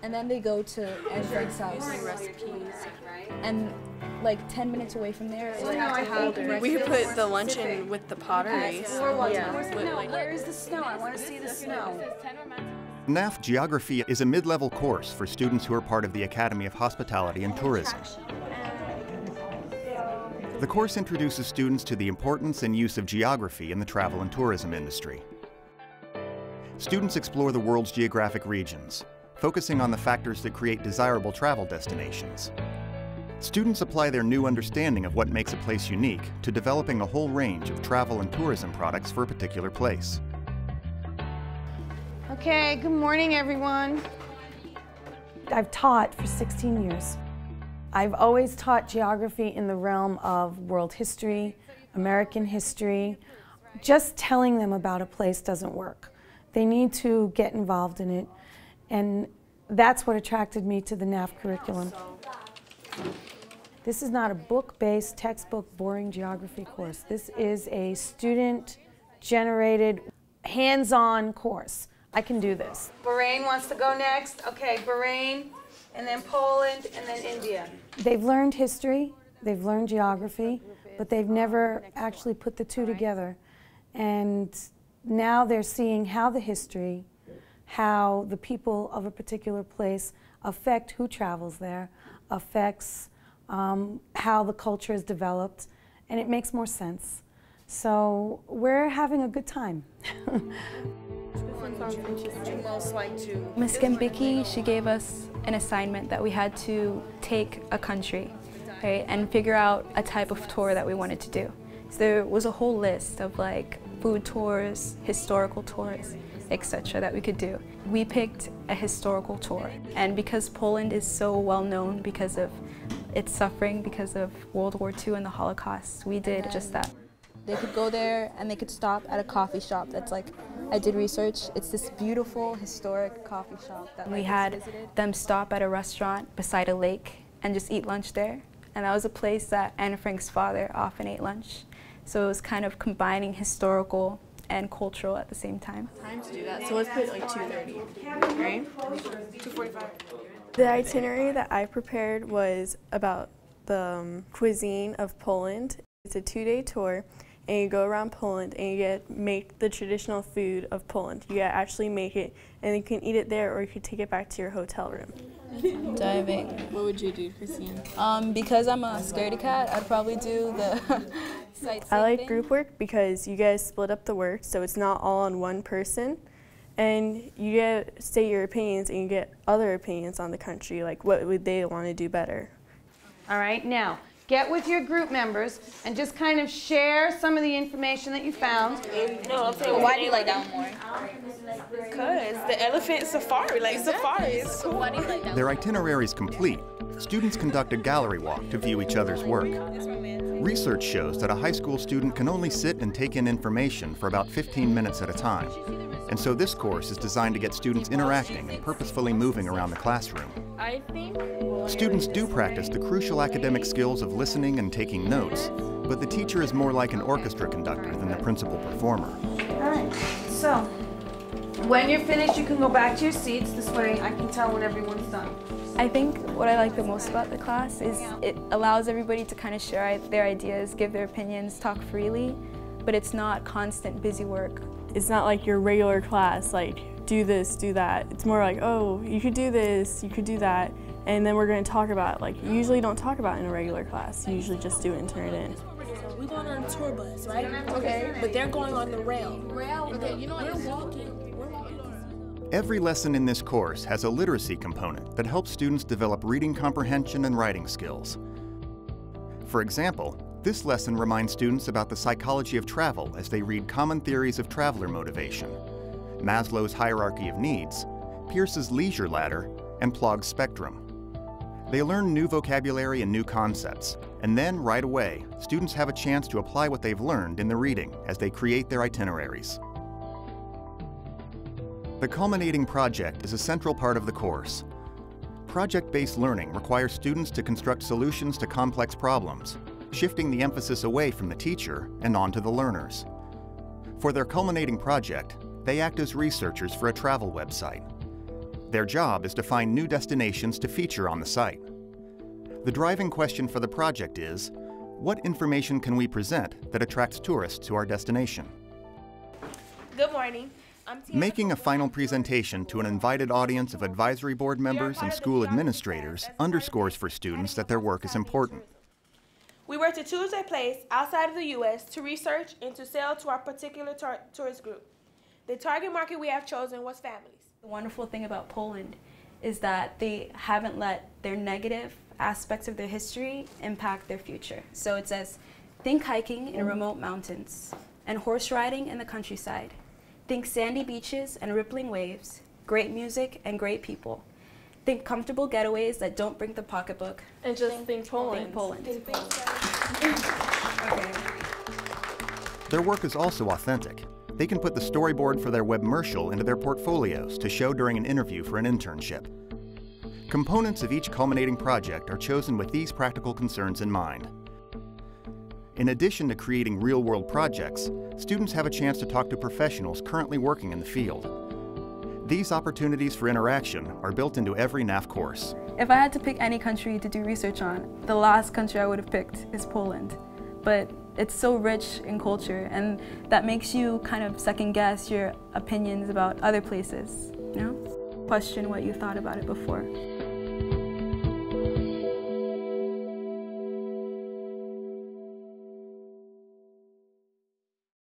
and then they go to Anne Frank's house. And like 10 minutes away from there, we could put the luncheon with the pottery. Where is the snow? I want to see the snow. NAF Geography is a mid-level course for students who are part of the Academy of Hospitality and Tourism. The course introduces students to the importance and use of geography in the travel and tourism industry. Students explore the world's geographic regions, focusing on the factors that create desirable travel destinations. Students apply their new understanding of what makes a place unique to developing a whole range of travel and tourism products for a particular place. Okay, good morning, everyone. I've taught for 16 years. I've always taught geography in the realm of world history, American history. Just telling them about a place doesn't work. They need to get involved in it, and that's what attracted me to the NAF curriculum. This is not a book-based, textbook, boring geography course. This is a student-generated, hands-on course. I can do this. Bahrain wants to go next. Okay, Bahrain, and then Poland, and then India. They've learned history, they've learned geography, but they've never actually put the two together. And now they're seeing how the history, how the people of a particular place affect who travels there, affects how the culture is developed, and it makes more sense. So we're having a good time. Ms. Gambicki, she gave us an assignment that we had to take a country, right, and figure out a type of tour that we wanted to do. So there was a whole list of like food tours, historical tours, etc. that we could do. We picked a historical tour, and because Poland is so well known because of its suffering because of World War II and the Holocaust, we did just that. They could go there and they could stop at a coffee shop that's like, I did research, it's this beautiful historic coffee shop that we had them stop at a restaurant beside a lake and just eat lunch there. And that was a place that Anne Frank's father often ate lunch. So it was kind of combining historical and cultural at the same time. Time to do that, so let's put like 2:30, right? 2:45. The itinerary that I prepared was about the cuisine of Poland. It's a 2-day tour, and you go around Poland and you make the traditional food of Poland. You actually make it, and you can eat it there, or you could take it back to your hotel room. Diving. What would you do, Christine? Because I'm a scaredy cat, I'd probably do the sightseeing. I like group work because you guys split up the work, so it's not all on one person. And you state your opinions, and you get other opinions on the country, like what would they want to do better. All right, now, get with your group members and just kind of share some of the information that you found. No, I'm saying, why do you like that one more? Because the elephant safari, like safari is cool. Why do you like that Their itinerary is complete. Students conduct a gallery walk to view each other's work. Research shows that a high school student can only sit and take in information for about 15 minutes at a time. And so this course is designed to get students interacting and purposefully moving around the classroom. I think Students do practice the crucial academic skills of listening and taking notes, but the teacher is more like an orchestra conductor than the principal performer. All right, so when you're finished, you can go back to your seats. This way I can tell when everyone's done. I think what I like the most about the class is it allows everybody to kind of share their ideas, give their opinions, talk freely, but it's not constant busy work. It's not like your regular class, like do this, do that. It's more like, oh, you could do this, you could do that, and then we're going to talk about it. Like, you usually don't talk about it in a regular class. You usually just do it and turn it in. We're going on a tour bus, right? Okay. But they're going on the rail. Okay, you know what? We're walking. Every lesson in this course has a literacy component that helps students develop reading comprehension and writing skills. For example, this lesson reminds students about the psychology of travel as they read common theories of traveler motivation, Maslow's hierarchy of needs, Peirce's leisure ladder, and Plaug's spectrum. They learn new vocabulary and new concepts, and then right away, students have a chance to apply what they've learned in the reading as they create their itineraries. The culminating project is a central part of the course. Project-based learning requires students to construct solutions to complex problems, shifting the emphasis away from the teacher and onto the learners. For their culminating project, they act as researchers for a travel website. Their job is to find new destinations to feature on the site. The driving question for the project is, what information can we present that attracts tourists to our destination? Good morning. Making a final presentation to an invited audience of advisory board members and school administrators underscores for students that their work is important. We were to choose a place outside of the U.S. to research and to sell to our particular tourist group. The target market we have chosen was families. The wonderful thing about Poland is that they haven't let their negative aspects of their history impact their future. So it says, think hiking in remote mountains and horse riding in the countryside. Think sandy beaches and rippling waves, great music and great people. Think comfortable getaways that don't break the pocketbook. And just think Poland. Think Poland. Okay. Their work is also authentic. They can put the storyboard for their webmercial into their portfolios to show during an interview for an internship. Components of each culminating project are chosen with these practical concerns in mind. In addition to creating real-world projects, students have a chance to talk to professionals currently working in the field. These opportunities for interaction are built into every NAF course. If I had to pick any country to do research on, the last country I would have picked is Poland. But it's so rich in culture, and that makes you kind of second guess your opinions about other places, you know? Question what you thought about it before.